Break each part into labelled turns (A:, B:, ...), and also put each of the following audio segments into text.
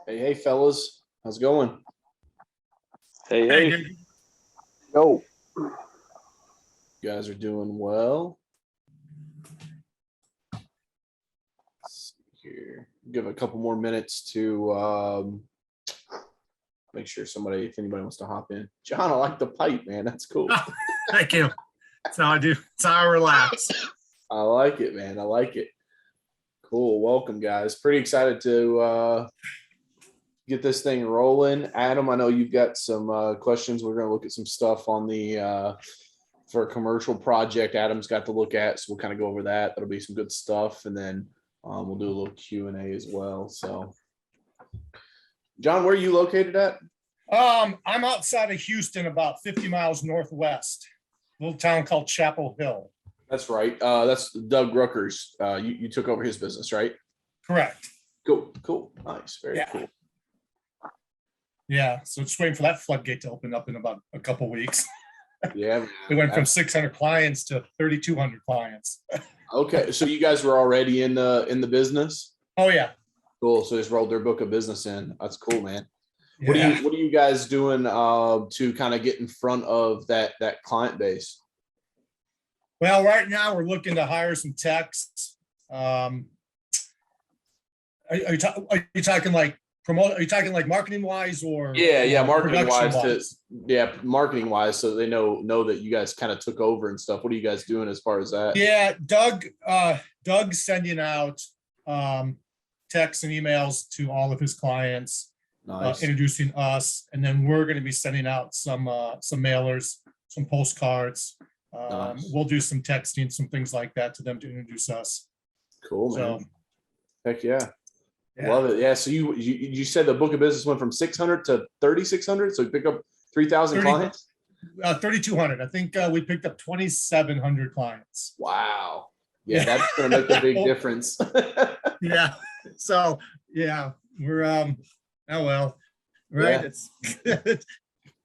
A: Hey, fellas. How's it going?
B: Hey,
C: Hey,
B: hey.
C: dude.
B: Yo.
A: You guys are doing well. Let's see here. Give a couple more minutes to make sure if anybody wants to hop in. John, I like the pipe, man. That's cool.
C: Oh, thank you. That's how I do. That's how I relax.
A: I like it, man. I like it. Cool. Welcome, guys. Pretty excited to get this thing rolling. Adam, I know you've got some questions. We're going to look at some stuff on the for a commercial project Adam's got to look at. So we'll kind of go over that. That'll be some good stuff. And then we'll do a little Q&A as well. So, John, where are you located at?
C: I'm outside of Houston, about 50 miles northwest, a little town called Chapel Hill.
A: That's right. That's Doug Rucker's. You took over his business, right?
C: Correct.
A: Cool. Nice. Very cool.
C: Yeah. So just waiting for that floodgate to open up in about a couple weeks.
A: Yeah.
C: We went from 600 clients to 3,200 clients.
A: Okay. So you guys were already in the business?
C: Oh yeah.
A: Cool. So just rolled their book of business in. That's cool, man.
C: Yeah.
A: What are you guys doing to kind of get in front of that client base?
C: Well, right now we're looking to hire some techs. Are you talking like promote? Are you talking like marketing wise or
A: marketing wise, so they know that you guys kind of took over and stuff. What are you guys doing as far as that?
C: Yeah, Doug's sending out texts and emails to all of his clients,
A: Nice.
C: introducing us, and then we're going to be sending out some mailers, some postcards.
A: Nice.
C: We'll do some texting, some things like that to them to introduce us.
A: Cool, man.
C: So,
A: Heck yeah. Love it. Yeah. So you said the book of business went from 600 to 3,600. So you pick up 3,000 clients.
C: 3,200. I think we picked up 2,700 clients.
A: Wow. Yeah, that's going to make a big difference.
C: Yeah. So yeah, we're oh well, right?
A: Yeah.
C: It's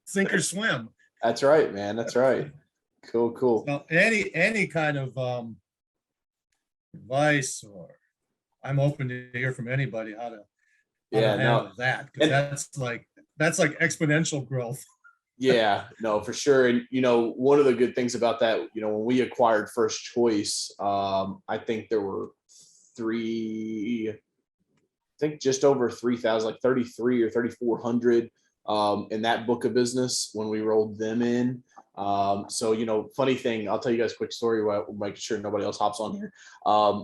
C: sink or swim.
A: That's right, man. That's right. Cool.
C: So any kind of advice, or I'm open to hear from anybody how to handle that, because that's like exponential growth.
A: Yeah, no, for sure. And one of the good things about that, when we acquired First Choice, I think there were just over 3,000, like 33 or 3,400 in that book of business when we rolled them in. So, funny thing, I'll tell you guys a quick story while making sure nobody else hops on here.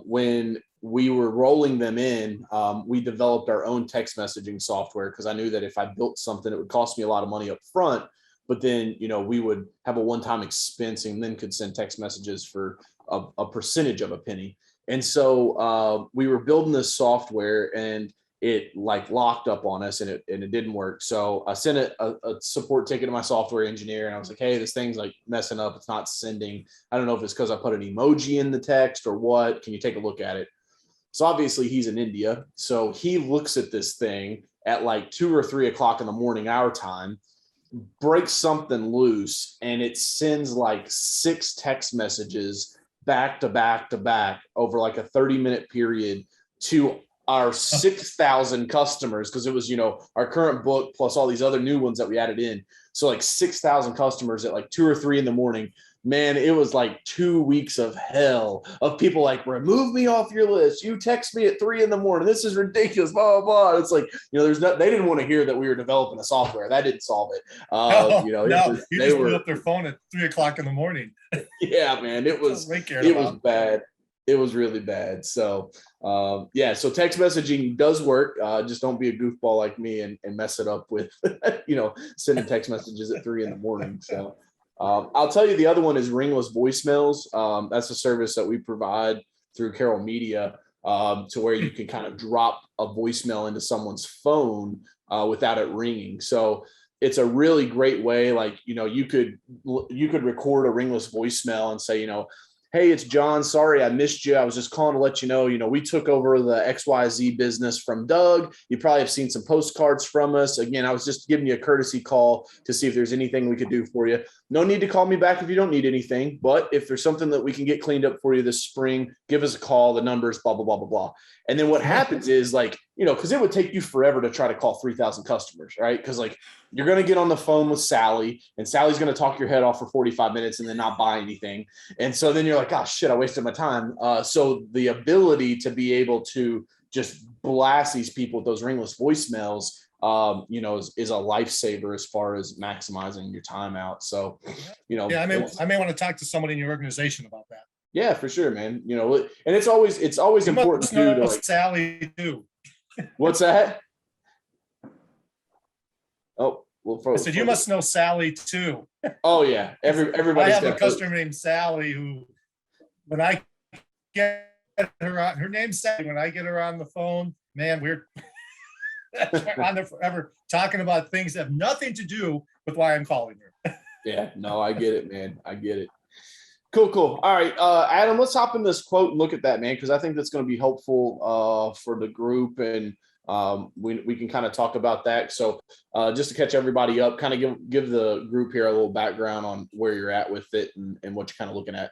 A: When we were rolling them in, we developed our own text messaging software, because I knew that if I built something, it would cost me a lot of money up front. But then, we would have a one-time expense and then could send text messages for a percentage of a penny. And so we were building this software, and it locked up on us, and it didn't work. So I sent a support ticket to my software engineer, and I was like, hey, this thing's messing up. It's not sending. I don't know if it's because I put an emoji in the text or what. Can you take a look at it? So obviously he's in India. So he looks at this thing at 2 or 3 o'clock in the morning, our time, breaks something loose, and it sends 6 text messages back to back to back over a 30-minute period to our 6,000 customers, because it was, our current book plus all these other new ones that we added in. So 6,000 customers at 2 or 3 in the morning. Man, it was 2 weeks of hell of people remove me off your list. You text me at 3 in the morning. This is ridiculous. Blah, blah, blah. It's they didn't want to hear that we were developing a software. That didn't solve it.
C: They just blew up their phone at 3 o'clock in the morning.
A: Yeah, man, it was bad. It was really bad. So, so text messaging does work. Just don't be a goofball like me and mess it up with, sending text messages at 3 in the morning. So, I'll tell you, the other one is ringless voicemails. That's a service that we provide through Carroll Media, to where you can kind of drop a voicemail into someone's phone without it ringing. So it's a really great way. You could record a ringless voicemail and say, hey, it's John. Sorry, I missed you. I was just calling to let you know, we took over the XYZ business from Doug. You probably have seen some postcards from us. Again, I was just giving you a courtesy call to see if there's anything we could do for you. No need to call me back if you don't need anything. But if there's something that we can get cleaned up for you this spring, give us a call. The number is blah, blah, blah, blah, blah. And then what happens is because it would take you forever to try to call 3,000 customers, right? Because like you're going to get on the phone with Sally, and Sally's going to talk your head off for 45 minutes and then not buy anything. And so then you're like, oh shit, I wasted my time. So the ability to be able to just blast these people with those ringless voicemails, is a lifesaver as far as maximizing your time out. So,
C: Yeah, I may want to talk to somebody in your organization about that.
A: Yeah, for sure, man. And it's always
C: You
A: important
C: must
A: too
C: know
A: to like.
C: Sally too.
A: What's that? Oh, well,
C: I said you must know Sally too.
A: Oh yeah, everybody.
C: I have a customer named Sally who, when I get her name's Sally. When I get her on the phone, man, we're on there forever talking about things that have nothing to do with why I'm calling her.
A: Yeah, no, I get it, man. I get it. Cool. All right, Adam, let's hop in this quote and look at that, man, because I think that's going to be helpful for the group, and we can kind of talk about that. So just to catch everybody up, kind of give the group here a little background on where you're at with it and what you're kind of looking at.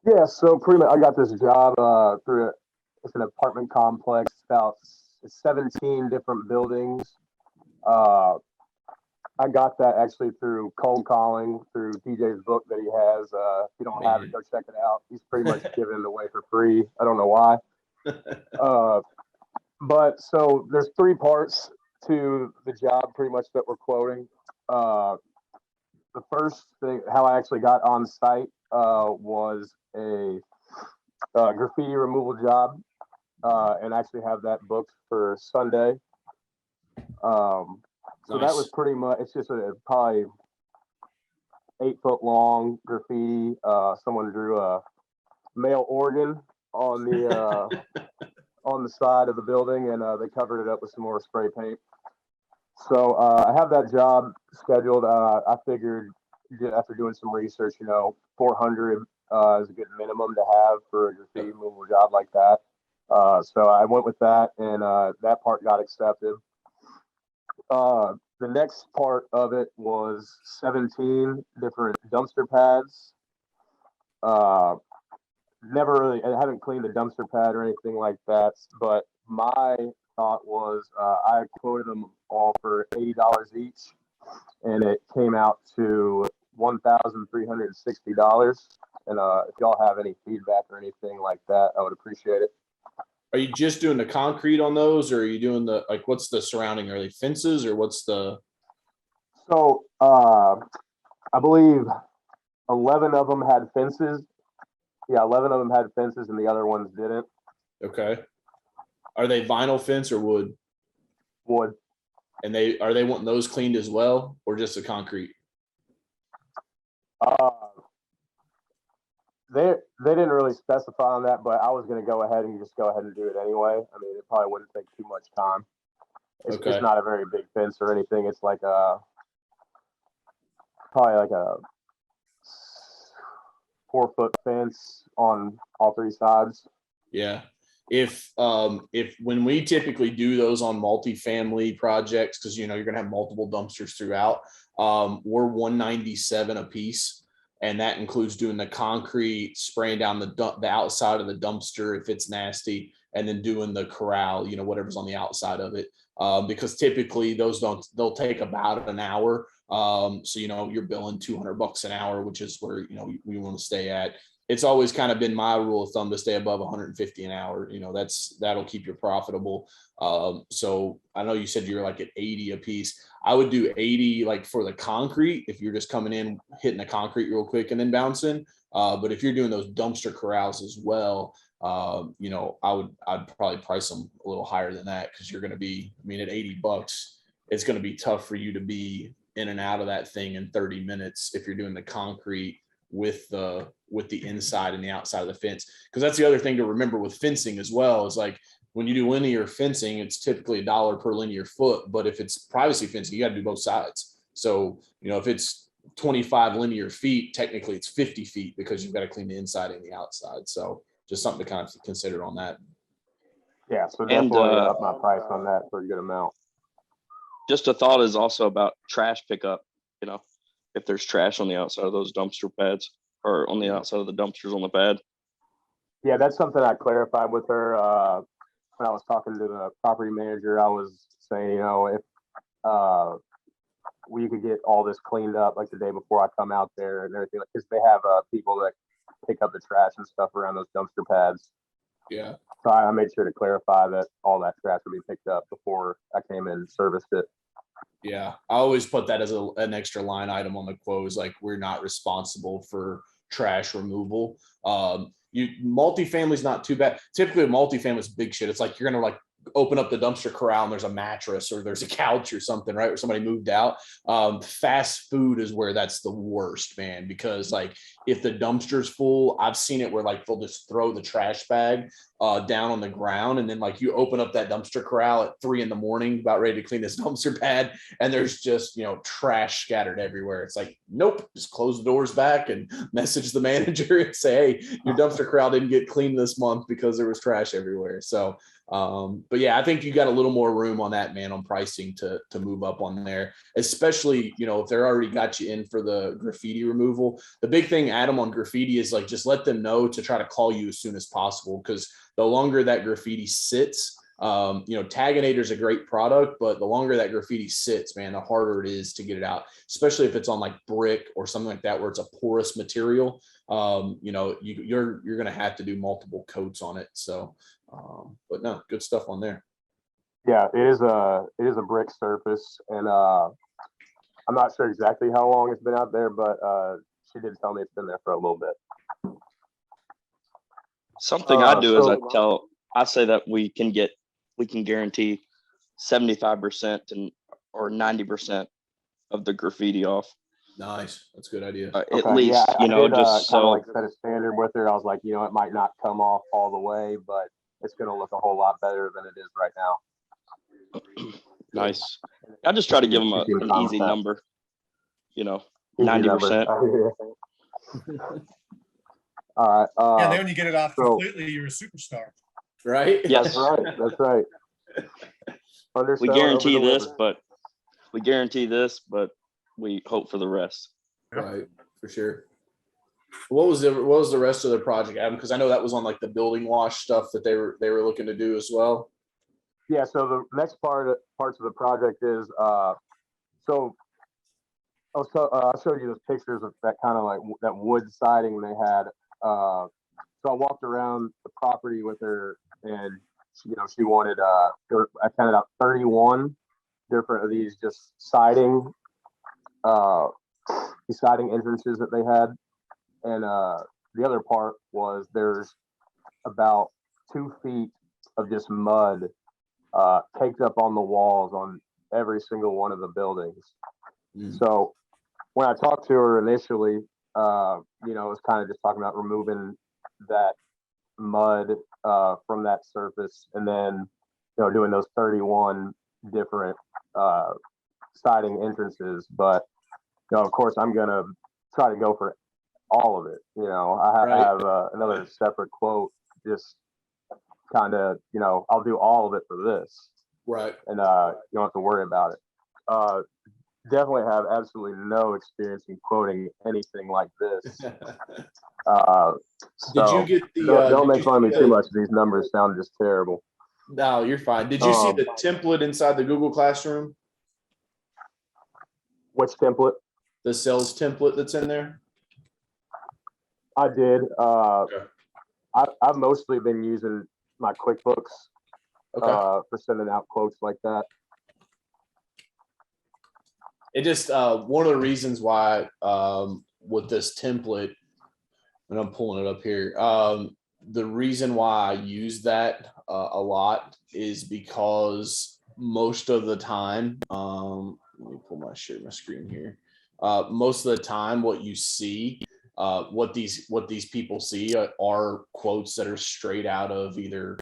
B: Yeah, so pretty much I got this job it's an apartment complex, about 17 different buildings. I got that actually through cold calling, through DJ's book that he has. If you don't have it, go check it out. He's pretty much giving it away for free. I don't know why. But so there's 3 parts to the job pretty much that we're quoting. The first thing, how I actually got on site, was a graffiti removal job, and actually have that booked for Sunday. So that was pretty much, it's just probably 8-foot long graffiti. Someone drew a male organ on the on the side of the building, and they covered it up with some more spray paint. So I have that job scheduled. I figured after doing some research, 400 is a good minimum to have for a graffiti removal job like that. So I went with that, and that part got accepted. The next part of it was 17 different dumpster pads. I haven't cleaned the dumpster pad or anything like that, but my thought was I quoted them all for $80 each, and it came out to $1,360. And if y'all have any feedback or anything like that, I would appreciate it.
A: Are you just doing the concrete on those, or are you doing what's the surrounding? Are they fences, or what's the?
B: So I believe 11 of them had fences. Yeah, 11 of them had fences, and the other ones didn't.
A: Okay. Are they vinyl fence or wood?
B: Wood.
A: And are they wanting those cleaned as well, or just the concrete?
B: They didn't really specify on that, but I was going to go ahead and do it anyway. I mean, it probably wouldn't take too much time. It's not a very big fence or anything. It's like probably like a 4-foot fence on all 3 sides.
A: Yeah. If when we typically do those on multifamily projects, because you're going to have multiple dumpsters throughout, we're $197 a piece. And that includes doing the concrete, spraying down the outside of the dumpster if it's nasty, and then doing the corral, whatever's on the outside of it. Because typically they'll take about an hour. So you're billing $200 an hour, which is where we want to stay at. It's always kind of been my rule of thumb to stay above 150 an hour. That'll keep you profitable. So I know you said you were like at 80 a piece. I would do 80 like for the concrete if you're just coming in, hitting the concrete real quick and then bouncing. But if you're doing those dumpster corrals as well, I'd probably price them a little higher than that, because you're going to be, at $80, it's going to be tough for you to be in and out of that thing in 30 minutes if you're doing the concrete with the inside and the outside of the fence. Because that's the other thing to remember with fencing as well, is like when you do linear fencing, it's typically $1 per linear foot. But if it's privacy fencing, you got to do both sides. So, if it's 25 linear feet, technically it's 50 feet, because you've got to clean the inside and the outside. So just something to kind of consider on that.
B: Yeah, so definitely up my price on that for a good amount.
D: Just a thought is also about trash pickup. If there's trash on the outside of those dumpster pads, or on the outside of the dumpsters on the pad.
B: Yeah, that's something I clarified with her. when I was talking to the property manager, I was saying, if we could get all this cleaned up like the day before I come out there and everything, because they have people that pick up the trash and stuff around those dumpster pads.
A: Yeah.
B: So I made sure to clarify that all that trash would be picked up before I came in and serviced it.
A: Yeah, I always put that as an extra line item on the quote. Is like, we're not responsible for trash removal. Multifamily is not too bad. Typically, multifamily is big shit. It's like you're gonna like open up the dumpster corral and there's a mattress or there's a couch or something, right? Or somebody moved out. Fast food is where that's the worst, man, because like if the dumpster's full, I've seen it where like they'll just throw the trash bag down on the ground. And then like you open up that dumpster corral at 3 a.m, about ready to clean this dumpster pad. And there's just, trash scattered everywhere. It's like, nope, just close the doors back and message the manager and say, hey, your dumpster corral didn't get cleaned this month because there was trash everywhere. So, but yeah, I think you got a little more room on that, man, on pricing to move up on there, especially, if they're already got you in for the graffiti removal. The big thing, Adam, on graffiti is like, just let them know to try to call you as soon as possible. Because the longer that graffiti sits, Taganator is a great product, but the longer that graffiti sits, man, the harder it is to get it out, especially if it's on like brick or something like that, where it's a porous material. You're going to have to do multiple coats on it. So, but no, good stuff on there.
B: Yeah, it is a brick surface, and I'm not sure exactly how long it's been out there, but she did tell me it's been there for a little bit.
D: Something I do is I say that we can guarantee 75% or 90% of the graffiti off.
A: Nice, that's a good idea.
D: At least,
B: I did,
D: just
B: kind
D: so
B: of like set a standard with her. I was like, it might not come off all the way, but it's going to look a whole lot better than it is right now.
D: Nice. I just try to give them an easy number, 90%.
B: All right.
C: Yeah, then when you get it off completely, you're a superstar.
A: Right?
D: Yes.
B: That's right.
D: We guarantee this, but we hope for the rest.
A: Right, for sure. What was the rest of the project, Adam? Because I know that was on like the building wash stuff that they were looking to do as well.
B: Yeah. So the next parts of the project is so I showed you those pictures of that kind of like that wood siding they had. So I walked around the property with her, and she wanted I counted out 31 different of these just siding entrances that they had, and the other part was there's about 2 feet of just mud caked up on the walls on every single one of the buildings. So when I talked to her initially, it was kind of just talking about removing that mud from that surface, and then doing those 31 different siding entrances. But of course, I'm gonna try to go for all of it. I have another separate quote, just kind of I'll do all of it for this,
A: right?
B: And you don't have to worry about it. Definitely have absolutely no experience in quoting anything like this.
A: Did you get the?
B: Don't make fun of me too much. These numbers sound just terrible.
A: No, you're fine. Did you see the template inside the Google Classroom?
B: Which template?
A: The sales template that's in there.
B: I did.
A: Okay.
B: I've mostly been using my QuickBooks for sending out quotes like that.
A: It just one of the reasons why with this template, and I'm pulling it up here. The reason why I use that a lot is because most of the time, let me pull my screen here. Most of the time, what you see, what these people see are quotes that are straight out of either,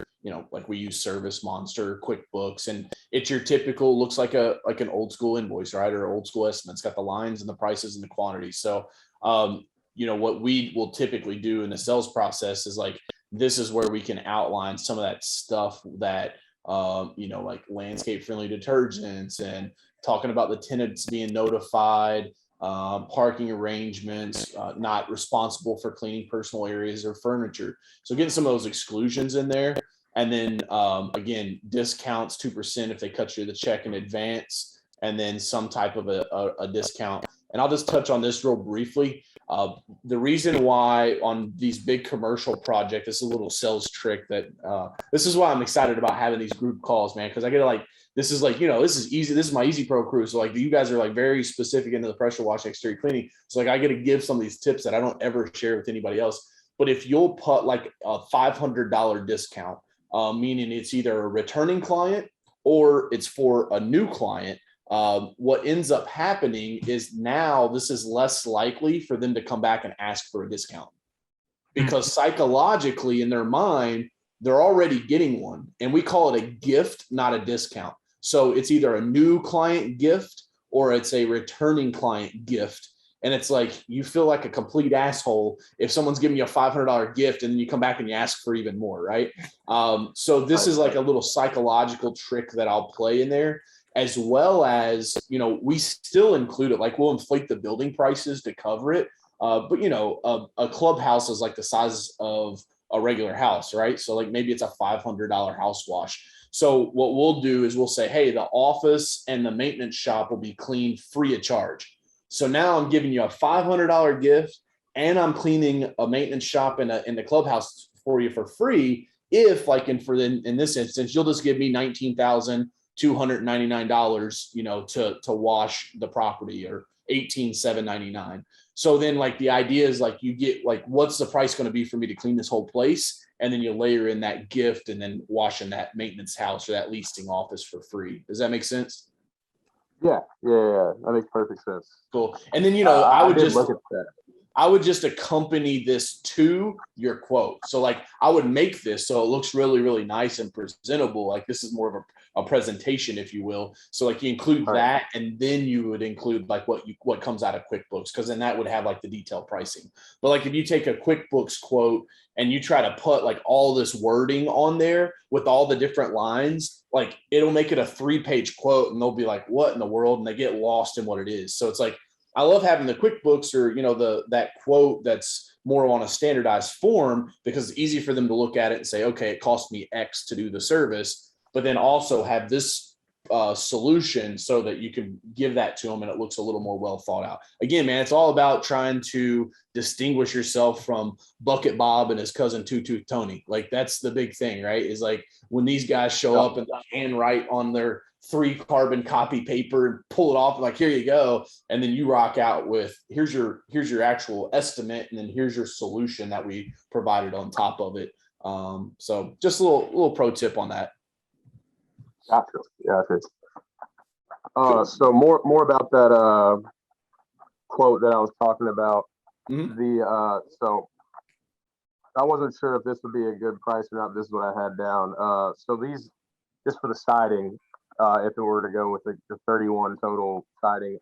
A: like we use Service Monster, QuickBooks, and it's your typical, looks like an old school invoice, right? Or old school estimate. It's got the lines and the prices and the quantities. So, what we will typically do in the sales process is like, this is where we can outline some of that stuff that, like landscape friendly detergents and talking about the tenants being notified, parking arrangements, not responsible for cleaning personal areas or furniture. So getting some of those exclusions in there And then again, discounts 2% if they cut you the check in advance, and then some type of a discount. And I'll just touch on this real briefly. The reason why on these big commercial projects, this is a little sales trick that this is why I'm excited about having these group calls, man, because I get like, this is like, this is easy. This is my EasyPro crew. So like you guys are like very specific into the pressure washing, exterior cleaning. So like I get to give some of these tips that I don't ever share with anybody else. But if you'll put like a $500 discount, meaning it's either a returning client or it's for a new client, what ends up happening is now this is less likely for them to come back and ask for a discount, because psychologically in their mind, they're already getting one. And we call it a gift, not a discount. So it's either a new client gift or it's a returning client gift. And it's like, you feel like a complete asshole if someone's giving you a $500 gift and then you come back and you ask for even more, right? So this is like a little psychological trick that I'll play in there, as well as, we still include it. Like we'll inflate the building prices to cover it. But a clubhouse is like the size of a regular house, right? So like maybe it's a $500 house wash. So what we'll do is we'll say, hey, the office and the maintenance shop will be cleaned free of charge. So now I'm giving you a $500 gift and I'm cleaning a maintenance shop in the clubhouse for you for free. If like, in this instance, you'll just give me $19,299, to wash the property, or $18,799. So then like the idea is like you get like, what's the price going to be for me to clean this whole place? And then you layer in that gift and then washing that maintenance house or that leasing office for free. Does that make sense?
B: Yeah. That makes perfect sense.
A: Cool. And then,
B: I would just look at that.
A: I would just accompany this to your quote. So like I would make this so it looks really, really nice and presentable. Like this is more of a presentation, if you will. So like you include that, and then you would include like what comes out of QuickBooks, because then that would have like the detailed pricing. But like if you take a QuickBooks quote and you try to put like all this wording on there with all the different lines, like it'll make it a 3-page quote and they'll be like, what in the world? And they get lost in what it is. So it's like, I love having the QuickBooks or, that quote that's more on a standardized form, because it's easy for them to look at it and say, okay, it cost me X to do the service, but then also have this solution so that you can give that to them and it looks a little more well thought out. Again, man, it's all about trying to distinguish yourself from Bucket Bob and his cousin Two Tony. Like that's the big thing, right? Is like when these guys show up and handwrite on their 3 carbon copy paper and pull it off, like, here you go. And then you rock out with, here's your actual estimate. And then here's your solution that we provided on top of it. So just a little pro tip on that.
B: Gotcha. So more about that quote that I was talking about. Mm-hmm. So I wasn't sure if this would be a good price or not. This is what I had down. So these, just for the siding, if it were to go with the 31 total siding,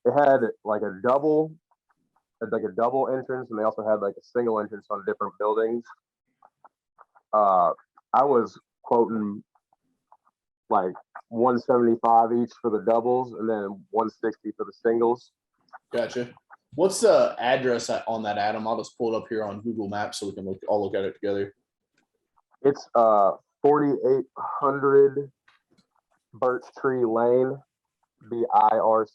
B: it had like a double entrance, and they also had like a single entrance on different buildings. I was quoting like 175 each for the doubles, and then 160 for the singles.
A: Gotcha. What's the address on that, Adam? I'll just pull it up here on Google Maps so we can all look at it together.
B: It's 4800 Birch Tree Lane, BIRCH.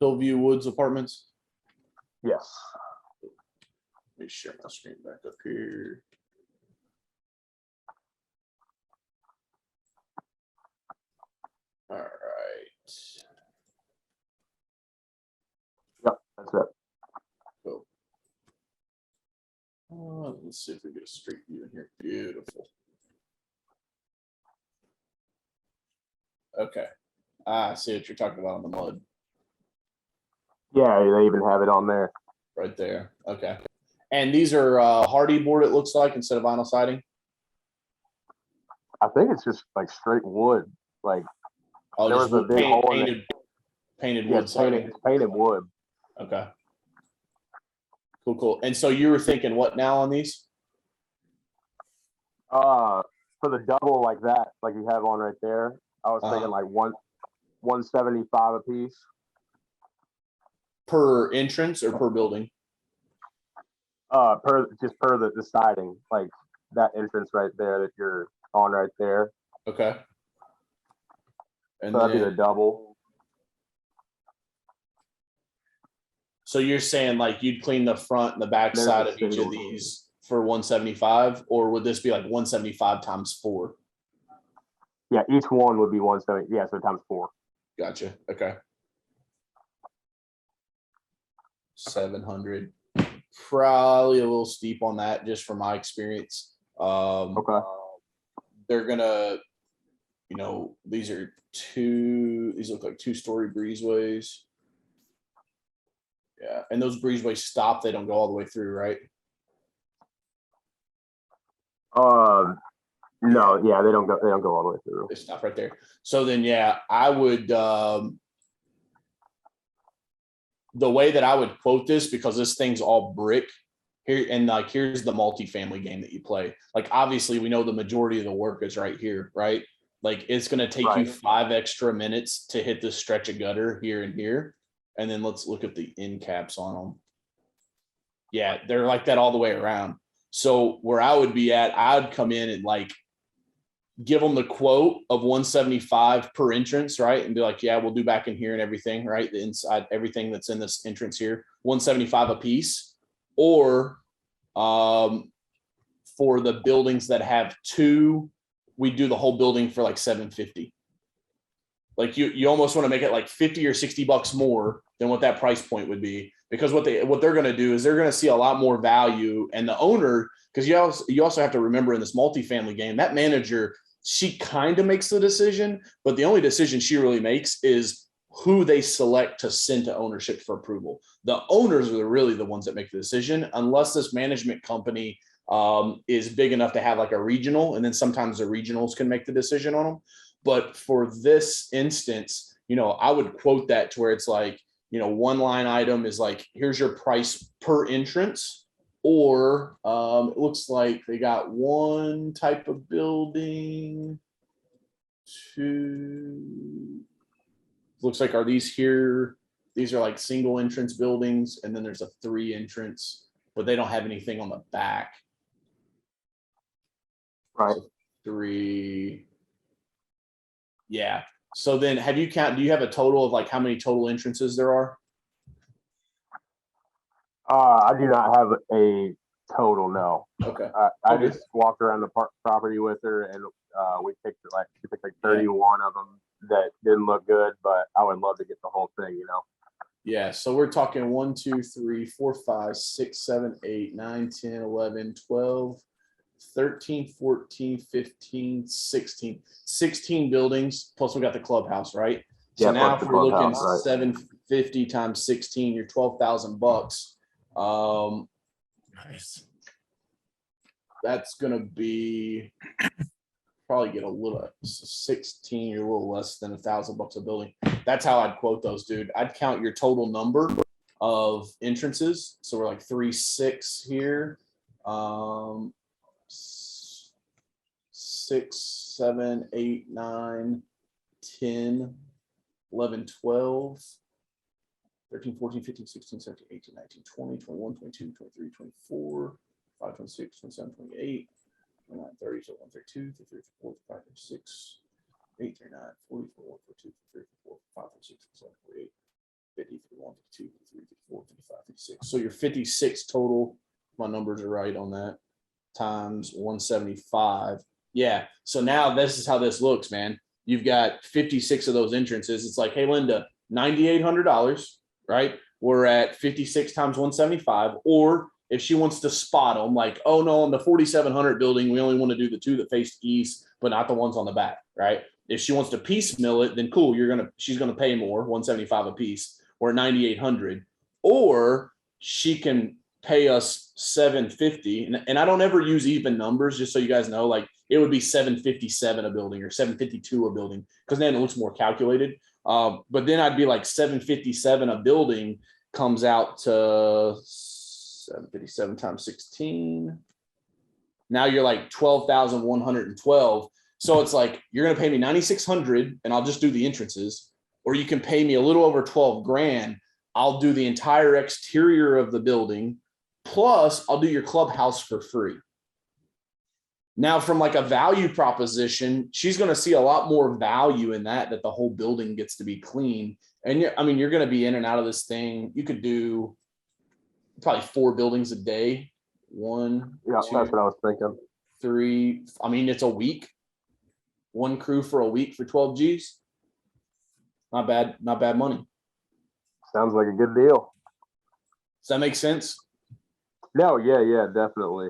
A: Hillview Woods Apartments.
B: Yes.
A: Let me share my screen back up here. All right.
B: Yep, that's it.
A: Cool. Let's see if we get a straight view in here. Beautiful. Okay. I see what you're talking about on the mud.
B: Yeah, they even have it on there.
A: Right there. Okay. And these are hardy board, it looks like, instead of vinyl siding?
B: I think it's just like straight wood. Like,
A: oh,
B: there was a big hole in it.
A: Painted wood siding.
B: Painted wood.
A: Okay. Cool. And so you were thinking what now on these?
B: For the double like that, like you have on right there, I was thinking like 175 a piece.
A: Per entrance or per building?
B: Per the siding, like that entrance right there that you're on right there.
A: Okay. And
B: So that'd be the
A: then,
B: double.
A: so you're saying like you'd clean the front and the back
B: There's
A: side
B: a
A: of each of
B: single.
A: these for 175, or would this be like 175 times 4?
B: Yeah, each one would be 170. Yeah, so times 4.
A: Gotcha. Okay. 700. Probably a little steep on that, just from my experience.
B: Okay.
A: They're gonna, you know, these look like 2-story breezeways. Yeah, and those breezeways stop, they don't go all the way through, right?
B: No, yeah, they don't go all the way through.
A: They stop right there. So then, yeah, I would, the way that I would quote this, because this thing's all brick here, and like, here's the multifamily game that you play. Like, obviously we know the majority of the work is right here, right? Like, it's going to take you
B: Right.
A: 5 extra minutes to hit this stretch of gutter here and here. And then let's look at the end caps on them. Yeah, they're like that all the way around. So where I would be at, I'd come in and like give them the quote of 175 per entrance, right? And be like, yeah, we'll do back in here and everything, right? The inside, everything that's in this entrance here, 175 a piece. Or for the buildings that have 2, we do the whole building for like 750. Like you almost want to make it like 50 or 60 bucks more than what that price point would be, because what they're going to do is they're going to see a lot more value. And the owner, because you also have to remember, in this multifamily game, that manager, she kind of makes the decision, but the only decision she really makes is who they select to send to ownership for approval. The owners are really the ones that make the decision, unless this management company is big enough to have like a regional, and then sometimes the regionals can make the decision on them. But for this instance, you know, I would quote that to where it's like, you know, one line item is like, here's your price per entrance. Or it looks like they got one type of building, 2. Looks like, are these here? These are like single entrance buildings, and then there's a 3 entrance, but they don't have anything on the back.
B: Right.
A: So 3. Yeah. So then do you have a total of like how many total entrances there are?
B: I do not have a total, no.
A: Okay.
B: I
A: Okay.
B: just walked around the property with she picked like 31 of them that didn't look good, but I would love to get the whole thing, you know.
A: Yeah. So we're talking 1, 2, 3, 4, 5, 6, 7, 8, 9, 10, 11, 12, 13, 14, 15, 16 buildings. Plus we got the clubhouse, right? So
B: Yeah,
A: now
B: plus
A: if
B: the
A: we're looking
B: clubhouse, right.
A: 750 times 16, you're 12,000 bucks.
C: Nice.
A: That's gonna be probably get a little 16, you're a little less than $1,000 a building. That's how I'd quote those, dude. I'd count your total number of entrances. So we're like 3, 6 here. 6, 7, 8, 9, 10, 11, 12, 13, 14, 15, 16, 17, 18, 19, 20, 21, 22, 23, 24, 25, 26, 27, 28, 29, 30, so 1, 32, 33, 34, 35, 36, 8, 39, 40, 41, 42, 43, 44, 45, 46, 47, 48, 50, 51, 52, 53, 54, 55, 56. So you're 56 total. My numbers are right on that. Times 175. Yeah. So now this is how this looks, man. You've got 56 of those entrances. It's like, hey, Linda, $9,800, right? We're at 56 times 175. Or if she wants to spot them, like, oh no, on the 4,700 building, we only want to do the 2 that face east, but not the ones on the back, right? If she wants to piecemeal it, then cool, she's gonna pay more, 175 a piece, or 9,800. Or she can pay us 750, and I don't ever use even numbers, just so you guys know, like it would be 757 a building or 752 a building, because then it looks more calculated. But then I'd be like 757 a building comes out to 757 times 16. Now you're like 12,112. So it's like, you're going to pay me 9,600 and I'll just do the entrances. or you can pay me a little over 12 grand. I'll do the entire exterior of the building. Plus I'll do your clubhouse for free. Now, from like a value proposition, she's going to see a lot more value in that the whole building gets to be clean. And you're going to be in and out of this thing. You could do probably 4 buildings a day. 1,
B: Yeah,
A: 2,
B: that's what I was thinking.
A: 3. It's a week. 1 crew for a week for 12 G's. Not bad money.
B: Sounds like a good deal.
A: Does that make sense?
B: No, yeah, definitely.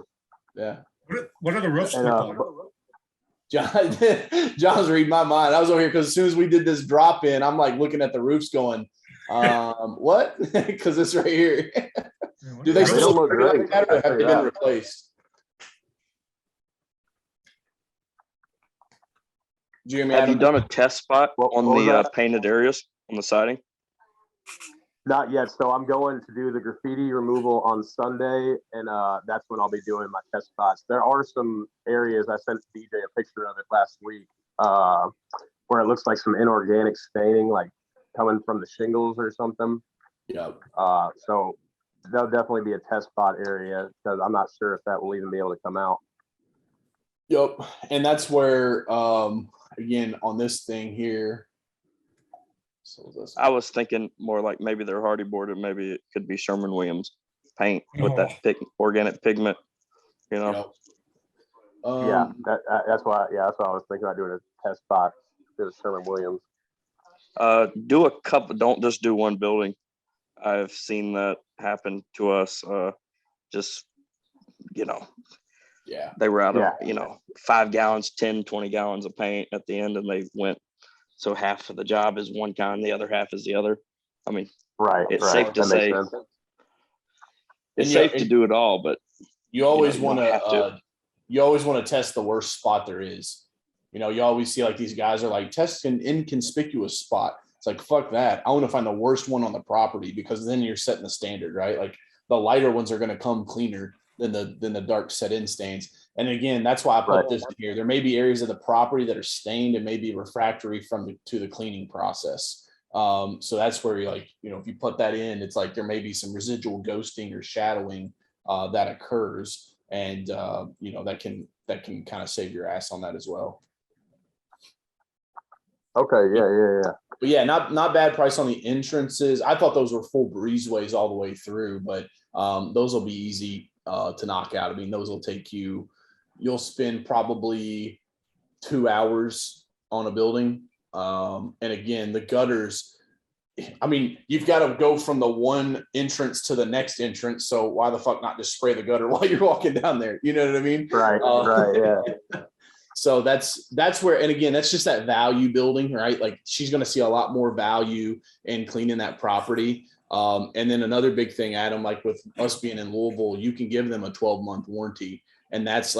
A: Yeah.
C: What are the roofs
B: And,
C: look like?
A: John's reading my mind. I was over here because as soon as we did this drop in, I'm like looking at the roofs going, what? Because it's right here. Do they
B: They
A: still
B: don't look
A: look like
B: great,
A: that, or
B: I'll
A: have
B: tell
A: they
B: you
A: been
B: that.
A: replaced? Do you hear me,
D: Have you
A: Adam?
D: done a test spot
B: What
D: on
B: was
D: the
B: that?
D: painted areas on the siding?
B: Not yet. So I'm going to do the graffiti removal on Sunday, and that's when I'll be doing my test spots. There are some areas, I sent DJ a picture of it last week, where it looks like some inorganic staining, like coming from the shingles or something.
A: Yeah.
B: So that'll definitely be a test spot area, because I'm not sure if that will even be able to come out.
A: Yep. And that's where, again, on this thing here. So
D: I was thinking more like maybe they're hardy boarded, maybe it could be Sherman-Williams paint with that organic pigment, you know.
A: Yep.
B: Yeah, that's why I was thinking about doing a test spot. Do Sherman-Williams.
D: Do a couple, don't just do one building. I've seen that happen to us. Just,
A: Yeah.
D: they were out of, 5 gallons, 10, 20 gallons of paint at the end, and they went, so half of the job is one kind, the other half is the other. I mean,
B: Right.
D: it's
B: right.
D: safe to
B: That
D: say,
B: makes sense.
D: it's
A: And
D: safe to do it all, but
A: you always
D: you
A: want
D: don't have
A: to, you always want to test the worst spot there is. You always see like these guys are like, test an inconspicuous spot. It's like, fuck that. I want to find the worst one on the property, because then you're setting the standard, right? Like the lighter ones are going to come cleaner than the dark set in stains. And again, that's why I put this in here. There may be areas of the property that are stained and maybe refractory to the cleaning process. So that's where you're like, if you put that in, it's like there may be some residual ghosting or shadowing that occurs, and that can kind of save your ass on that as well.
B: Okay. Yeah.
A: But yeah, not bad price on the entrances. I thought those were full breezeways all the way through, but those will be easy to knock out. I mean, those will take you'll spend probably 2 hours on a building. And again, the gutters, you've got to go from the one entrance to the next entrance. So why the fuck not just spray the gutter while you're walking down there? You know what I mean?
B: Right. Yeah.
A: So that's where, and again, that's just that value building, right? Like she's going to see a lot more value in cleaning that property. And then another big thing, Adam, like with us being in Louisville, you can give them a 12-month warranty. And that's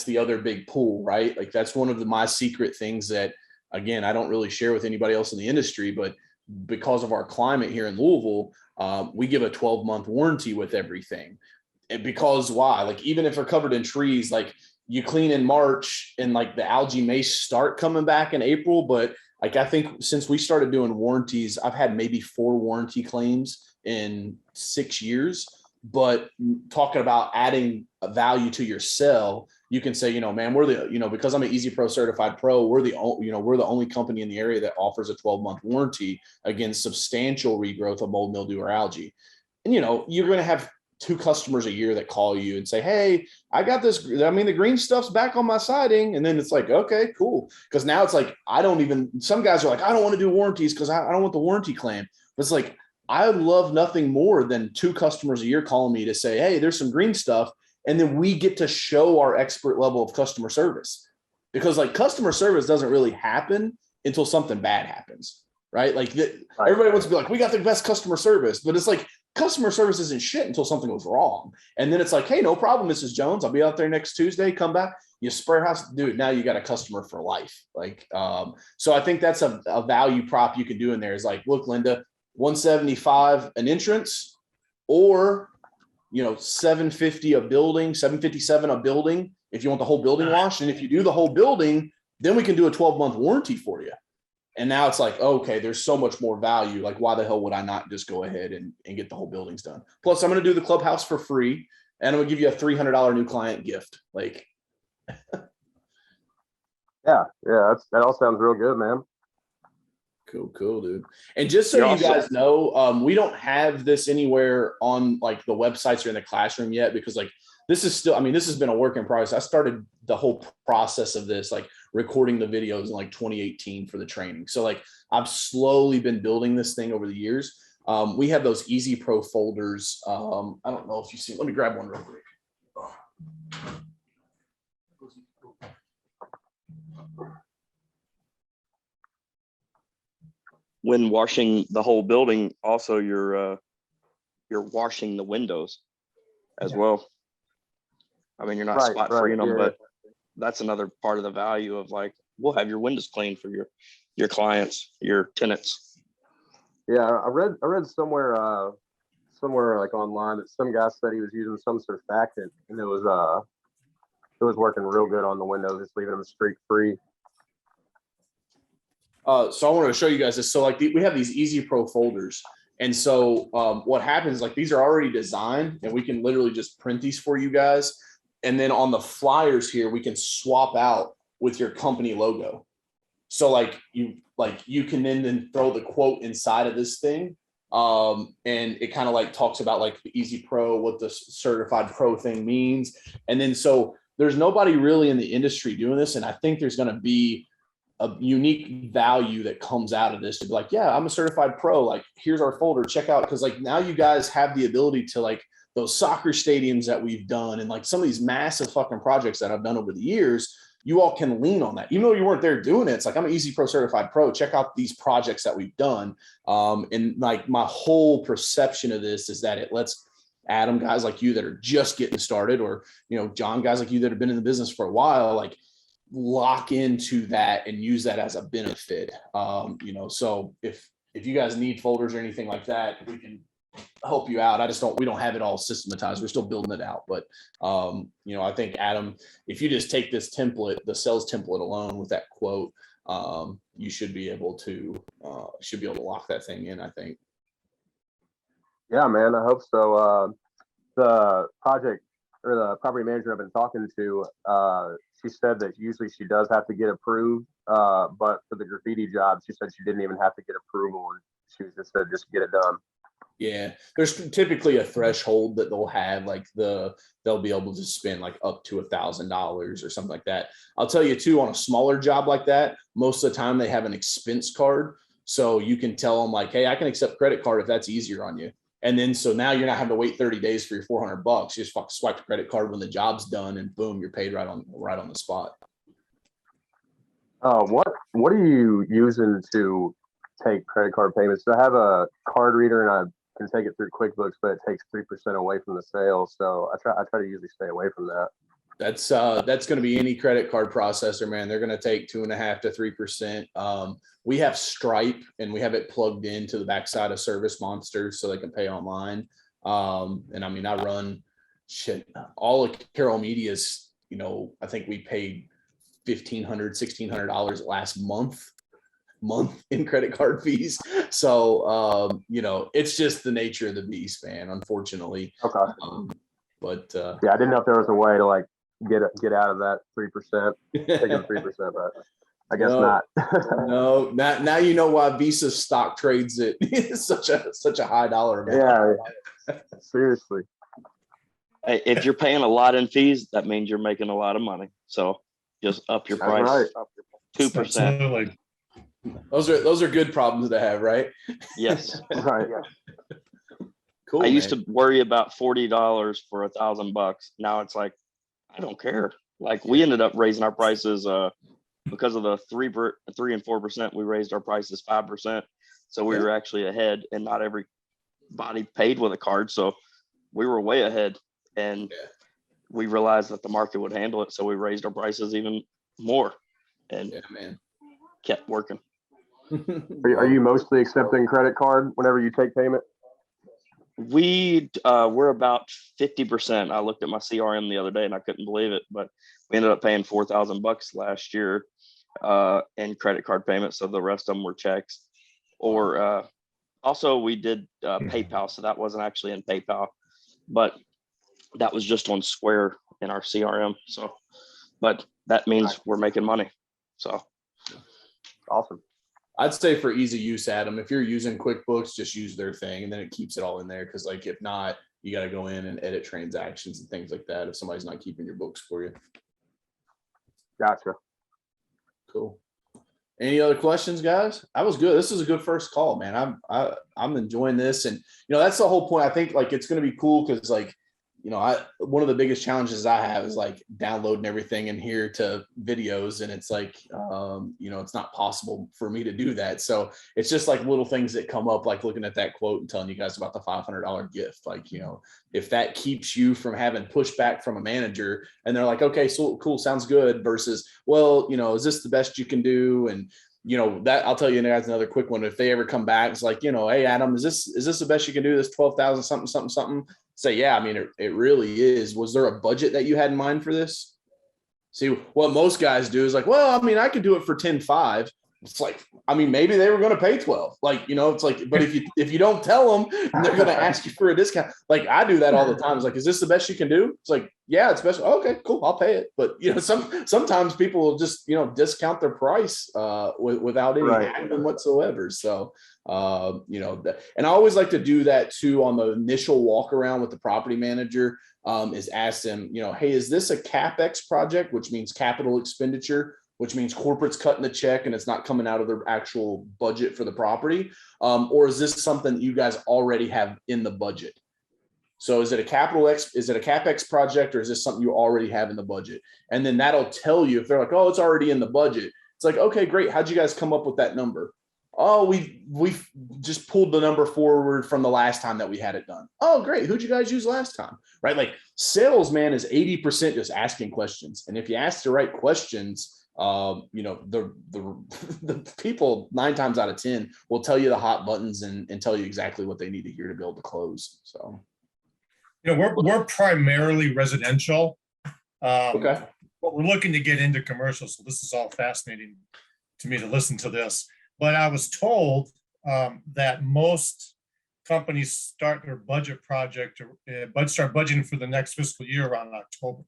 A: the other big pool, right? Like that's one of my secret things that, again, I don't really share with anybody else in the industry, but because of our climate here in Louisville, we give a 12-month warranty with everything. And because why? Like, even if they're covered in trees, like you clean in March and like the algae may start coming back in April, but like, I think since we started doing warranties, I've had maybe 4 warranty claims in 6 years. But talking about adding a value to your cell, you can say, man, we're the, because I'm an EasyPro certified pro, we're the only company in the area that offers a 12-month warranty against substantial regrowth of mold, mildew, or algae. And, you're going to have 2 customers a year that call you and say, hey, I got this. The green stuff's back on my siding. And then it's like, okay, cool. Because now it's like, some guys are like, I don't want to do warranties because I don't want the warranty claim. But it's like, I love nothing more than 2 customers a year calling me to say, hey, there's some green stuff. And then we get to show our expert level of customer service, because like customer service doesn't really happen until something bad happens, right? Like everybody wants to be like, we got the best customer service, but it's like customer service isn't shit until something goes wrong. And then it's like, hey, no problem, Mrs. Jones. I'll be out there next Tuesday. Come back. You spray house, dude. Now you got a customer for life. Like, so I think that's a value prop you can do in there is like, look, Linda, $175 an entrance, or $750 a building, $757 a building if you want the whole building washed. And if you do the whole building, then we can do a 12-month warranty for you. And now it's like, okay, there's so much more value. Like, why the hell would I not just go ahead and get the whole buildings done? Plus, I'm going to do the clubhouse for free, and I'm going to give you a $300 new client gift. Like,
B: Yeah, that all sounds real good, man.
A: cool, dude. And just so
D: You're
A: you
D: also-
A: guys know, we don't have this anywhere on like the websites or in the classroom yet, because like this is still, I mean, this has been a work in progress. I started the whole process of this, like recording the videos in like 2018 for the training. So like I've slowly been building this thing over the years. We have those EasyPro folders. I don't know if you see, let me grab one real quick.
D: When washing the whole building, also you're washing the windows as well. I mean, you're not
B: Right,
D: spot freeing them,
B: yeah.
D: but that's another part of the value of like, we'll have your windows cleaned for your clients, your tenants.
B: Yeah, I read somewhere like online that some guy said he was using some surfactant and it was working real good on the windows, just leaving them streak free.
A: So I wanted to show you guys this. So like we have these EasyPro folders. And so what happens, like these are already designed and we can literally just print these for you guys. And then on the flyers here, we can swap out with your company logo. So like you can then throw the quote inside of this thing. And it kind of like talks about like the EasyPro, what the certified pro thing means. And then so there's nobody really in the industry doing this. And I think there's going to be a unique value that comes out of this to be like, yeah, I'm a certified pro. Like, here's our folder, check out. Cause like now you guys have the ability to like those soccer stadiums that we've done and like some of these massive fucking projects that I've done over the years, you all can lean on that. Even though you weren't there doing it, it's like, I'm an EasyPro certified pro. Check out these projects that we've done. And like my whole perception of this is that it lets Adam, guys like you that are just getting started, or, you know, John, guys like you that have been in the business for a while, like lock into that and use that as a benefit. You know, so if you guys need folders or anything like that, we can help you out. We don't have it all systematized. We're still building it out. But you know, I think Adam, if you just take this template, the sales template alone with that quote, you should be able to lock that thing in, I think.
B: Yeah, man, I hope so. The project or the property manager I've been talking to, she said that usually she does have to get approved, but for the graffiti job, she said she didn't even have to get approval, and she was just said just get it done.
A: Yeah, there's typically a threshold that they'll have, like they'll be able to spend like up to $1,000 or something like that. I'll tell you too, on a smaller job like that, most of the time they have an expense card, so you can tell them like, hey, I can accept credit card if that's easier on you. And then so now you're not having to wait 30 days for your $400. You just fucking swipe the credit card when the job's done, and boom, you're paid right on the spot.
B: What are you using to take credit card payments? I have a card reader and I can take it through QuickBooks, but it takes 3% away from the sale. So I try to usually stay away from that.
A: That's going to be any credit card processor, man. They're going to take 2.5 to 3%. We have Stripe, and we have it plugged into the backside of Service Monster, so they can pay online. And I mean, I run all of Carroll Media's. You know, I think we paid $1,500 last month in credit card fees. So you know, it's just the nature of the beast, man. Unfortunately.
B: Okay.
A: But
B: yeah, I didn't know if there was a way to like get out of that 3%, taking 3%, but I guess not.
A: No, now you know why Visa stock trades at such a high dollar amount.
B: Yeah, seriously.
D: Hey, if you're paying a lot in fees, that means you're making a lot of money. So just up your price,
B: right.
D: 2%.
C: Absolutely.
A: Those are good problems to have, right?
D: Yes.
B: Right.
A: Cool.
D: I used to worry about $40 for $1,000. Now it's like, I don't care. Like we ended up raising our prices because of the 3 and 4%. We raised our prices 5%. So we were actually ahead, and not everybody paid with a card. So we were way ahead, and we realized that the market would handle it. So we raised our prices even more, and kept working.
B: Are you mostly accepting credit card whenever you take payment?
D: We're about 50%. I looked at my CRM the other day and I couldn't believe it, but we ended up paying $4,000 last year. and credit card payments. So the rest of them were checks. Or also we did PayPal. So that wasn't actually in PayPal, but that was just on Square in our CRM. So, but that means we're making money. So
B: Awesome.
A: I'd say for easy use, Adam, if you're using QuickBooks, just use their thing and then it keeps it all in there. Cause like, if not, you got to go in and edit transactions and things like that if somebody's not keeping your books for you.
B: Gotcha.
A: Cool. Any other questions, guys? That was good. This is a good first call, man. I'm enjoying this. And, that's the whole point. I think like, it's going to be cool. Cause like, one of the biggest challenges I have is like downloading everything in here to videos. And it's like, it's not possible for me to do that. So it's just like little things that come up, like looking at that quote and telling you guys about the $500 gift. Like, if that keeps you from having pushback from a manager and they're like, okay, so cool, sounds good versus, well, is this the best you can do? And, that I'll tell you guys another quick one. If they ever come back, it's like, hey, Adam, is this the best you can do? This 12,000 something, something, something. Say, yeah, I mean, it really is. Was there a budget that you had in mind for this? See, what most guys do is like, well, I mean, I could do it for 10.5. It's like, I mean, maybe they were going to pay 12. Like, it's like, but if you don't tell them, they're going to ask you for a discount. Like I do that all the time. It's like, is this the best you can do? It's like, yeah, it's best. Okay, cool. I'll pay it. But sometimes people will just, discount their price without any action whatsoever. So, and I always like to do that too on the initial walk around with the property manager, is ask them, hey, is this a CapEx project, which means capital expenditure, which means corporate's cutting the check and it's not coming out of their actual budget for the property? Or is this something that you guys already have in the budget? So is it a CapEx project, or is this something you already have in the budget? And then that'll tell you if they're like, oh, it's already in the budget. It's like, okay, great. How'd you guys come up with that number? Oh, we just pulled the number forward from the last time that we had it done. Oh, great. Who'd you guys use last time? Right? Like sales, man, is 80% just asking questions. And if you ask the right questions, the people 9 times out of 10 will tell you the hot buttons and tell you exactly what they need to hear to be able to close. So,
C: we're primarily residential.
A: Okay.
C: But we're looking to get into commercial. So this is all fascinating to me to listen to this. But I was told that most companies start their budget project or start budgeting for the next fiscal year around October.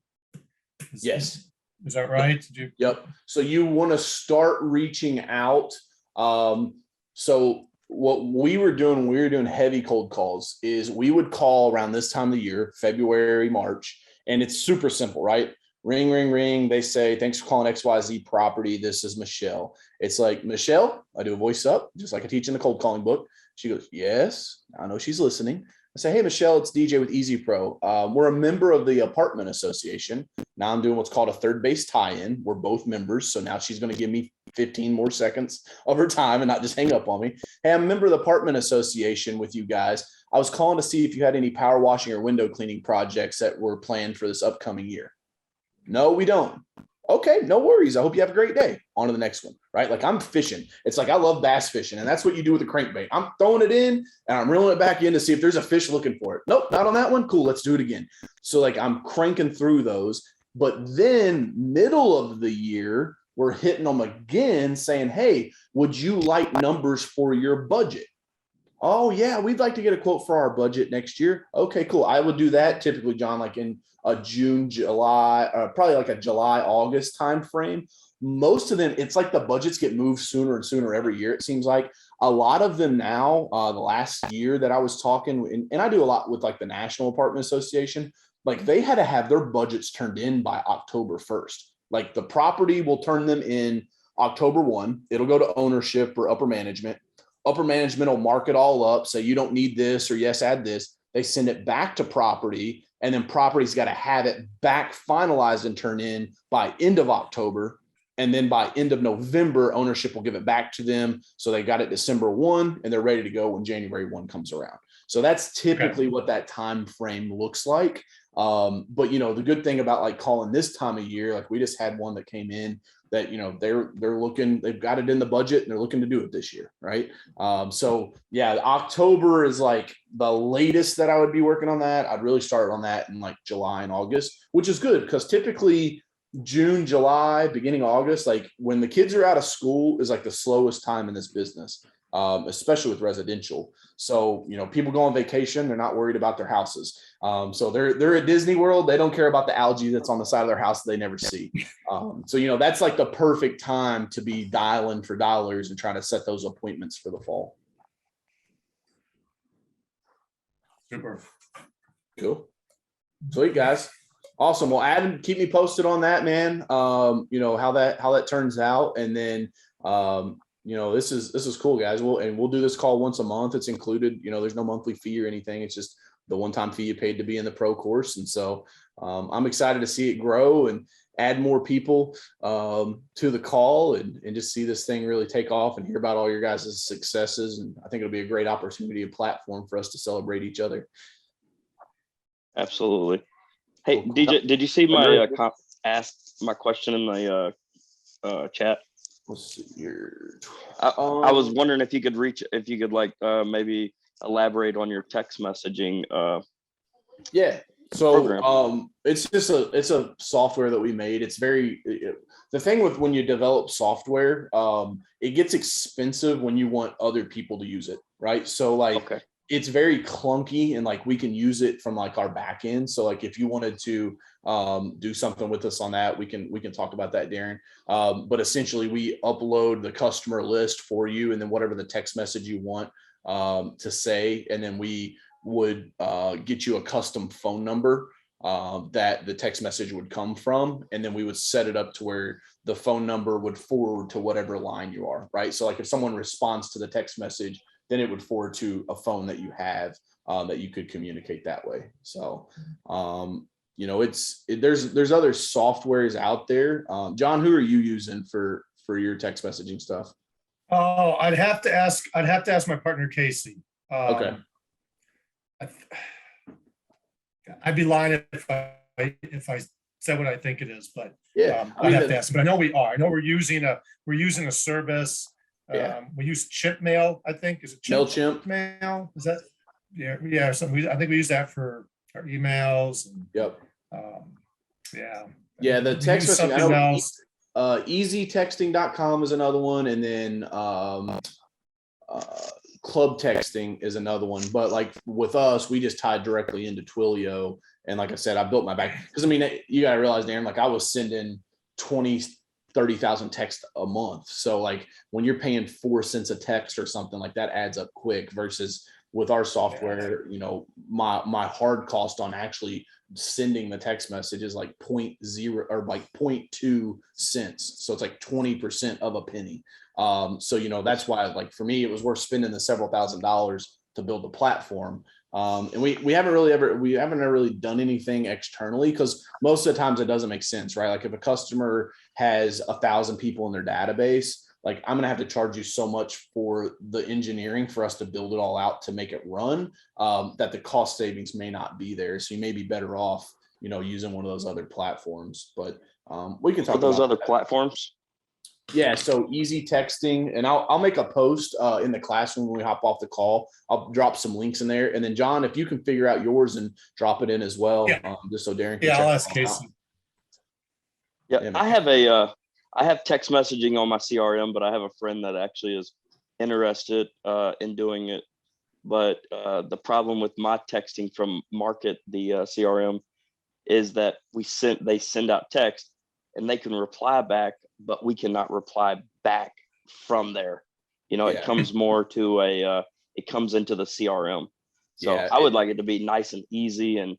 A: Yes.
C: Is that right?
A: Yep. So you want to start reaching out. So what we were doing when we were doing heavy cold calls is we would call around this time of the year, February, March, and it's super simple, right? Ring, ring, ring. They say, thanks for calling XYZ property. This is Michelle. It's like, Michelle, I do a voice up, just like I teach in the cold calling book. She goes, yes, I know she's listening. I say, hey, Michelle, it's DJ with EasyPro. We're a member of the apartment association. Now I'm doing what's called a third base tie-in. We're both members. So now she's going to give me 15 more seconds of her time and not just hang up on me. Hey, I'm a member of the apartment association with you guys. I was calling to see if you had any power washing or window cleaning projects that were planned for this upcoming year. No, we don't. Okay, no worries. I hope you have a great day. On to the next one, right? Like I'm fishing. It's like I love bass fishing, and that's what you do with a crankbait. I'm throwing it in and I'm reeling it back in to see if there's a fish looking for it. Nope, not on that one. Cool, let's do it again. So like I'm cranking through those, but then middle of the year, we're hitting them again saying, hey, would you like numbers for your budget? Oh yeah, we'd like to get a quote for our budget next year. Okay, cool. I would do that typically, John, like in a June, July, probably like a July, August time frame. Most of them, it's like the budgets get moved sooner and sooner every year. It seems like a lot of them now, the last year that I was talking, and I do a lot with like the National Apartment Association, like they had to have their budgets turned in by October 1st. Like the property will turn them in October 1. It'll go to ownership or upper management. Upper management will mark it all up. Say you don't need this, or yes, add this. They send it back to property, and then property's got to have it back finalized and turned in by end of October. And then by end of November, ownership will give it back to them. So they got it December 1 and they're ready to go when January 1 comes around. So that's typically what that time frame looks like. But the good thing about like calling this time of year, like we just had one that came in that, they're looking, they've got it in the budget and they're looking to do it this year. Right. So yeah, October is like the latest that I would be working on that. I'd really start on that in like July and August, which is good because typically June, July, beginning August, like when the kids are out of school is like the slowest time in this business, especially with residential. So, people go on vacation, they're not worried about their houses. So they're at Disney World. They don't care about the algae that's on the side of their house that they never see. So, that's like the perfect time to be dialing for dollars and trying to set those appointments for the fall.
C: Super.
A: Cool. Sweet, guys. Awesome. Well, Adam, keep me posted on that, man. How that turns out. And then, this is cool, guys. We'll do this call once a month. It's included, there's no monthly fee or anything. It's just the one-time fee you paid to be in the pro course. And so I'm excited to see it grow and add more people to the call and just see this thing really take off and hear about all your guys' successes. And I think it'll be a great opportunity, a platform for us to celebrate each other.
D: Absolutely. Hey,
A: Cool.
D: DJ, did you see my asked my question in the chat?
A: Let's see here.
D: I was wondering if you could maybe elaborate on your text messaging.
A: Yeah. So
D: program.
A: it's a software that we made. It's the thing with when you develop software, it gets expensive when you want other people to use it, right? So like
D: Okay.
A: It's very clunky and like we can use it from like our back end. So like if you wanted to do something with us on that, we can talk about that, Darren. But essentially we upload the customer list for you and then whatever the text message you want to say, and then we would get you a custom phone number that the text message would come from, and then we would set it up to where the phone number would forward to whatever line you are, right? So like if someone responds to the text message, then it would forward to a phone that you have that you could communicate that way. So, there's other softwares out there. John, who are you using for your text messaging stuff?
C: Oh, I'd have to ask my partner, Casey.
A: Okay.
C: I'd be lying if I said what I think it is, but
A: Yeah,
C: I'd have to ask. But I know we are. I know we're using a service.
A: Yeah.
C: We use Chip Mail, I think. Is it
A: MailChimp?
C: Mail? Is that? Yeah. I think we use that for our emails. And,
A: Yep.
C: Yeah.
A: Yeah. The
C: We
A: text
C: use
A: messaging.
C: something else.
A: EasyTexting.com is another one, and then Club Texting is another one. But like with us, we just tied directly into Twilio, and like I said, I built my back because I mean you gotta realize, Darren, like I was sending 20,000-30,000 texts a month. So like when you're paying 4 cents a text or something, like that adds up quick versus with our software, my hard cost on actually sending the text message is like 0.0 or like 0.2 cents. So it's like 20% of a penny. So that's why like for me, it was worth spending the several $1,000s to build the platform. And we haven't really done anything externally because most of the times it doesn't make sense, right? Like if a customer has 1,000 people in their database, like I'm going to have to charge you so much for the engineering for us to build it all out to make it run, that the cost savings may not be there. So you may be better off, using one of those other platforms, but we can talk
D: about those other
A: that.
D: platforms.
A: Yeah, so Easy Texting, and I'll make a post in the classroom when we hop off the call. I'll drop some links in there, and then John, if you can figure out yours and drop it in as well, just so Darren can check
C: I'll ask Casey.
D: Yeah, I have text messaging on my CRM, but I have a friend that actually is interested in doing it. But the problem with my texting from Market, the CRM, is that they send out text and they can reply back, but we cannot reply back from there. It comes more to it comes into the CRM. So I would like it to be nice and easy, and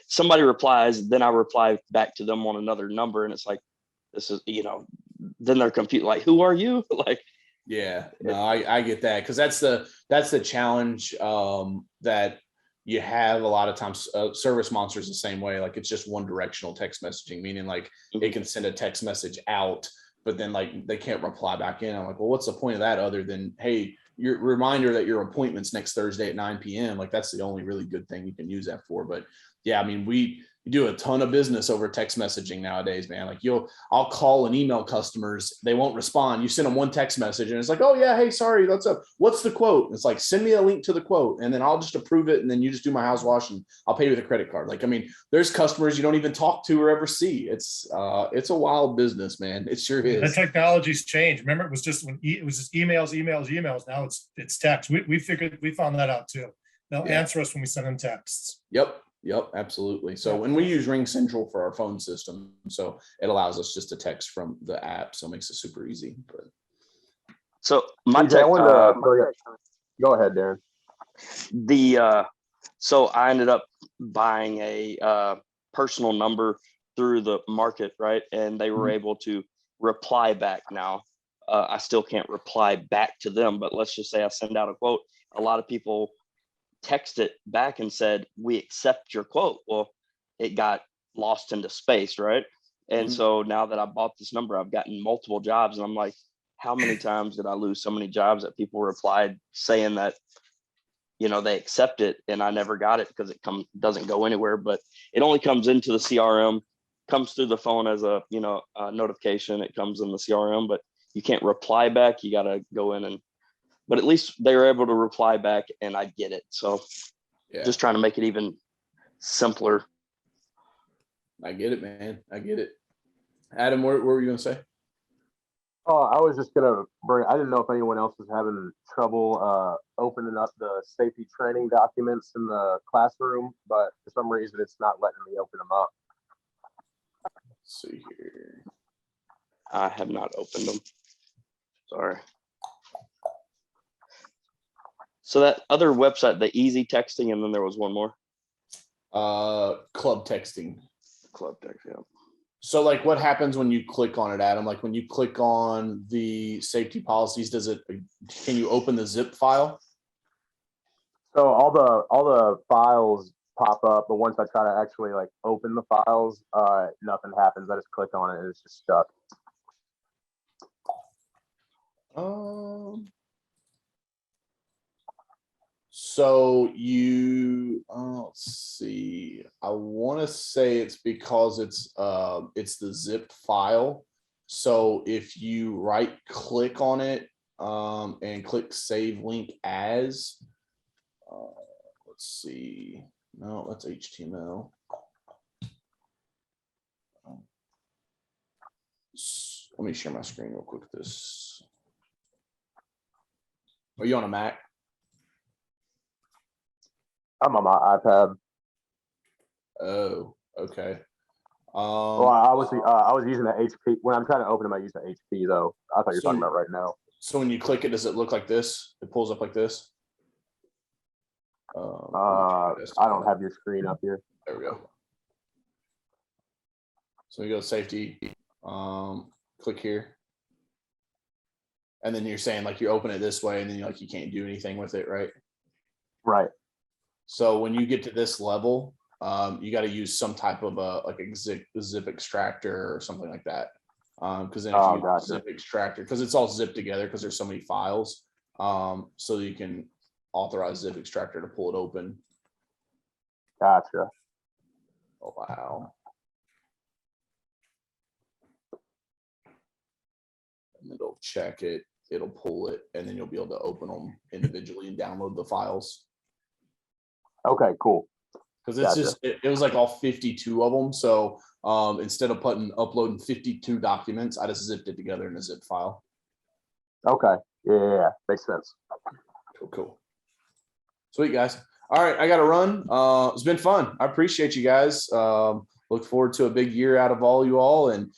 D: somebody replies, then I reply back to them on another number, and it's like, this is, then they're confused, like, who are you? Like,
A: I get that, because that's the challenge that you have a lot of times. Service Monsters the same way, like it's just one directional text messaging, meaning like it can send a text message out, but then like they can't reply back in. I'm like, well, what's the point of that other than, hey, your reminder that your appointment's next Thursday at 9 p.m. Like that's the only really good thing you can use that for. But yeah, I mean, you do a ton of business over text messaging nowadays, man. Like I'll call and email customers. They won't respond. You send them one text message and it's like, oh yeah, hey, sorry, what's up? What's the quote? It's like, send me a link to the quote and then I'll just approve it. And then you just do my house wash and I'll pay you with a credit card. Like, I mean, there's customers you don't even talk to or ever see. It's a wild business, man. It sure
C: The
A: is.
C: technology's changed. Remember, it was just it was just emails. Now it's text. We found that out too. They'll answer us when we send them texts.
A: Yep, absolutely. So when we use Ring Central for our phone system, so it allows us just to text from the app, so it makes it super easy. But
D: So my
B: TJ, I wanted to go ahead, Darren.
D: So I ended up buying a personal number through the market, right? And they were able to reply back now. I still can't reply back to them, but let's just say I send out a quote. A lot of people text it back and said, we accept your quote. Well, it got lost into space, right? And so now that I bought this number, I've gotten multiple jobs, and I'm like, how many times did I lose so many jobs that people replied saying that, you know, they accept it, and I never got it because it doesn't go anywhere, but it only comes into the CRM, comes through the phone as a, you know, a notification. It comes in the CRM, but you can't reply back. You got to go in but at least they were able to reply back and I get it. So just trying to make it even simpler.
A: I get it, man. I get it. Adam, what were you going to say?
B: Oh, I was just gonna I didn't know if anyone else was having trouble opening up the safety training documents in the classroom, but for some reason it's not letting me open them up.
A: Let's see here.
D: I have not opened them. Sorry. So that other website, the easy texting, and then there was one more.
A: Club texting.
D: Club text, yeah.
A: So like what happens when you click on it, Adam? Like when you click on the safety policies, can you open the zip file?
B: So all the files pop up, but once I try to actually like open the files, nothing happens. I just click on it and it's just stuck.
A: So let's see. I want to say it's because it's the zip file. So if you right click on it and click save link as, let's see. No, that's HTML. Let me share my screen real quick. Are you on a Mac?
B: I'm on my iPad.
A: Oh, okay.
B: Well, I was using the HP. When I'm trying to open them, I use the HP though. I thought you were talking about right now.
A: So when you click it, does it look like this? It pulls up like this?
B: I don't have your screen up here.
A: There we go. So we go to safety, click here. And then you're saying like you open it this way and then you can't do anything with it, right?
B: Right.
A: So when you get to this level, you got to use some type of a zip extractor or something like that. Because then if you use zip extractor, because it's all zipped together because there's so many files, so you can authorize zip extractor to pull it open.
B: Gotcha.
A: Oh, wow. And then it'll check it, it'll pull it, and then you'll be able to open them individually and download the files.
B: Okay, cool.
A: Because it's just it was like all 52 of them. So instead of uploading 52 documents, I just zipped it together in a zip file.
B: Okay. Yeah. Makes sense.
A: Cool. Sweet, guys. All right, I got to run. It's been fun. I appreciate you guys. Look forward to a big year out of all you all. And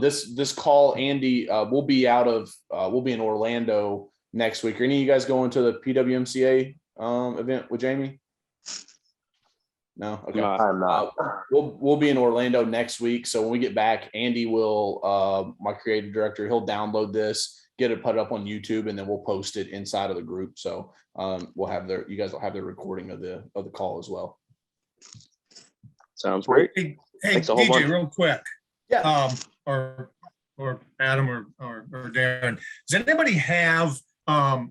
A: this call, Andy, we'll be in Orlando next week. Are any of you guys going to the PWMCA event with Jamie? No. Okay.
B: I'm not.
A: We'll be in Orlando next week. So when we get back, Andy will, my creative director, he'll download this, get it put up on YouTube, and then we'll post it inside of the group. So we'll have you guys will have the recording of the call as well.
D: Sounds great.
C: Hey, DJ, real quick.
A: Yeah.
C: Or Adam or Darren, does anybody have again,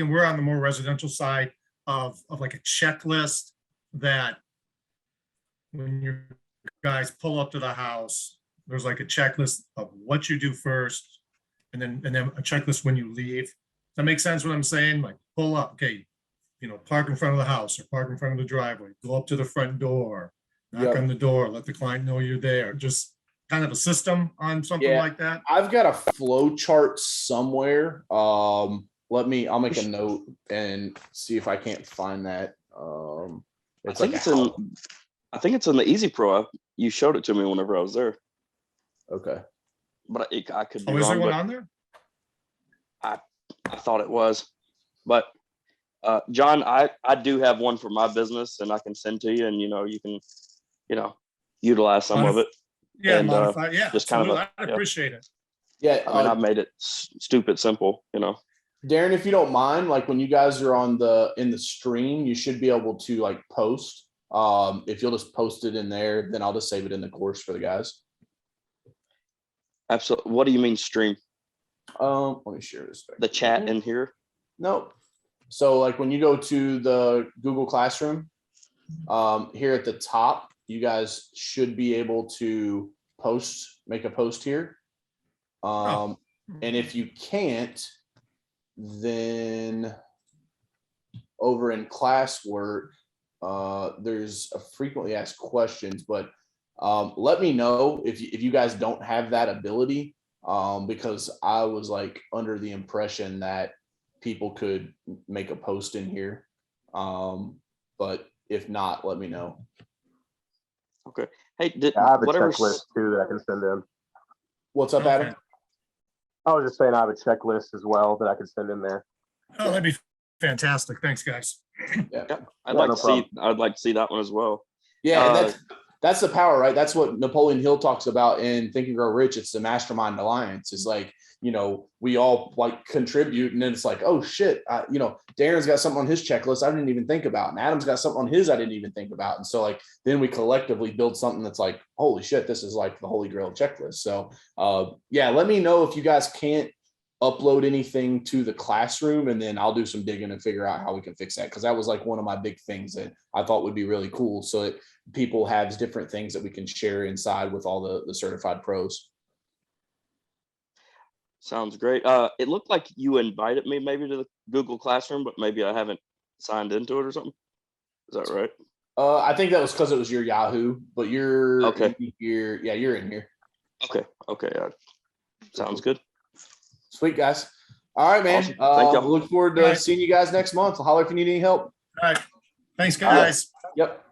C: we're on the more residential side of like a checklist that when your guys pull up to the house, there's like a checklist of what you do first, and then a checklist when you leave. Does that make sense what I'm saying? Like pull up, okay, park in front of the house or park in front of the driveway, go up to the front door, knock
A: Yep.
C: on the door, let the client know you're there. Just kind of a system on something
A: Yeah.
C: like that.
A: I've got a flow chart somewhere. I'll make a note and see if I can't find that.
D: I think it's in the EasyPro app. You showed it to me whenever I was there,
A: Okay.
D: but I could be
C: Oh, is there
D: wrong.
C: one
D: But
C: on there?
D: I thought it was. But John, I do have one for my business, and I can send to you, and you can utilize some of it.
C: Yeah,
D: And,
C: modify. Yeah,
D: just kind of
C: absolutely. I'd appreciate it.
A: Yeah.
D: I mean, I've made it stupid simple.
A: Darren, if you don't mind, like when you guys are in the stream, you should be able to like post. If you'll just post it in there, then I'll just save it in the course for the guys.
D: Absolutely. What do you mean stream?
A: Let me share this.
D: The chat in here?
A: Nope. So like when you go to the Google Classroom, here at the top, you guys should be able to make a post here. And if you can't, then over in classwork, there's a frequently asked questions, but let me know if you guys don't have that ability, because I was like under the impression that people could make a post in here. But if not, let me know.
D: Okay. Hey,
B: I have a
D: whatever.
B: checklist too that I can send in.
A: What's up, Adam?
C: Okay.
B: I was just saying I have a checklist as well that I could send in there.
C: Oh, that'd be fantastic. Thanks, guys.
D: Yeah, I'd
B: Yeah,
D: like
B: no
D: to
B: problem.
D: see. I'd like to see that one as well.
A: Yeah, and that's the power, right? That's what Napoleon Hill talks about in Think and Grow Rich. It's the mastermind alliance. It's like, we all like contribute, and then it's like, oh shit, Darren's got something on his checklist I didn't even think about, and Adam's got something on his I didn't even think about, and so like then we collectively build something that's like, holy shit, this is like the holy grail checklist. So yeah, let me know if you guys can't upload anything to the classroom, and then I'll do some digging and figure out how we can fix that, because that was like one of my big things that I thought would be really cool, so that people have different things that we can share inside with all the certified pros.
D: Sounds great. It looked like you invited me maybe to the Google Classroom, but maybe I haven't signed into it or something. Is that right?
A: I think that was because it was your Yahoo, but you're
D: Okay.
A: you're in here.
D: Okay. Sounds good.
A: Sweet, guys. All right, man.
D: Awesome. Thank y'all.
A: Look forward to
C: All right.
A: seeing you guys next month. Holler if you need any help.
C: All right. Thanks, guys.
A: Yep.